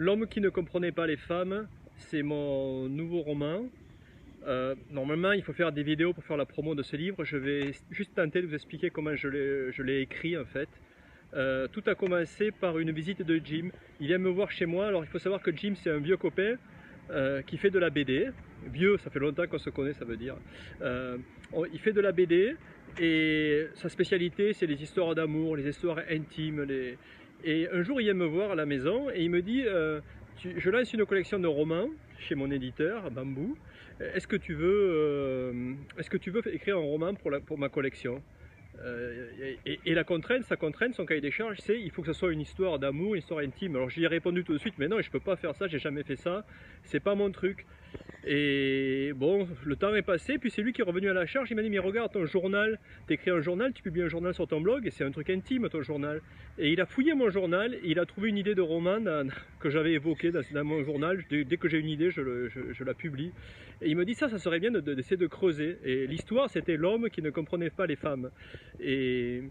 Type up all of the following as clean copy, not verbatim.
L'homme qui ne comprenait pas les femmes, c'est mon nouveau roman. Normalement, il faut faire des vidéos pour faire la promo de ce livre. Je vais juste tenter de vous expliquer comment je l'ai écrit en fait. Tout a commencé par une visite de Jim. Il vient me voir chez moi. Alors il faut savoir que Jim, c'est un vieux copain qui fait de la BD. Vieux, ça fait longtemps qu'on se connaît, ça veut dire. Il fait de la BD et sa spécialité, c'est les histoires d'amour, les histoires intimes. Et un jour, il vient me voir à la maison et il me dit je lance une collection de romans chez mon éditeur, Bambou. Est-ce que tu veux écrire un roman pour ma collection? Et la contrainte, sa contrainte, son cahier des charges, c'est il faut que ce soit une histoire d'amour, une histoire intime. Alors j'y ai répondu tout de suite, mais non, je peux pas faire ça, j'ai jamais fait ça, c'est pas mon truc. Et bon, le temps est passé, puis c'est lui qui est revenu à la charge, il m'a dit mais regarde ton journal, t'écris un journal, tu publies un journal sur ton blog, et c'est un truc intime ton journal. Et il a fouillé mon journal, et il a trouvé une idée de roman que j'avais évoquée dans mon journal, dès que j'ai une idée, je la publie. Et il me dit ça serait bien d'essayer de creuser. Et l'histoire, c'était l'homme qui ne comprenait pas les femmes. Et,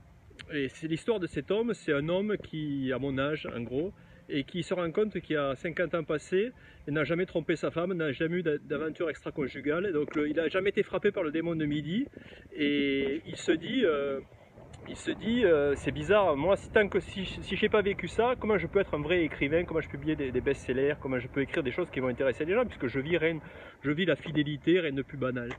et c'est l'histoire de cet homme, c'est un homme qui, à mon âge en gros, et qui se rend compte qu'il a 50 ans passés, et n'a jamais trompé sa femme, n'a jamais eu d'aventure extra-conjugale, donc il n'a jamais été frappé par le démon de midi, et il se dit c'est bizarre, moi si j'ai pas vécu ça, comment je peux être un vrai écrivain, comment je peux publier des best-sellers, comment je peux écrire des choses qui vont intéresser les gens, puisque je vis la fidélité, rien de plus banal.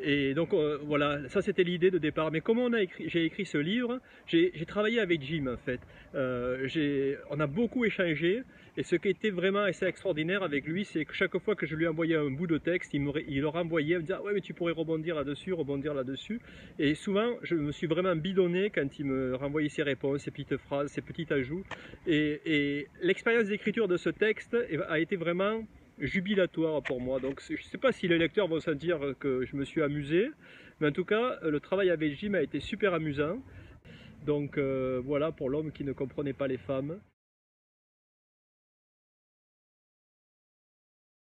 Et donc voilà, ça c'était l'idée de départ. Mais comment j'ai écrit ce livre, j'ai travaillé avec Jim en fait. On a beaucoup échangé, et ce qui était vraiment assez extraordinaire avec lui, c'est que chaque fois que je lui envoyais un bout de texte, il le renvoyait, il me disait ah ouais mais tu pourrais rebondir là-dessus. Et souvent je me suis vraiment bidonné quand il me renvoyait ses réponses, ses petites phrases, ses petits ajouts. Et l'expérience d'écriture de ce texte a été vraiment jubilatoire pour moi. Donc je ne sais pas si les lecteurs vont sentir que je me suis amusé, mais en tout cas le travail avec Jim a été super amusant. Donc voilà pour l'homme qui ne comprenait pas les femmes.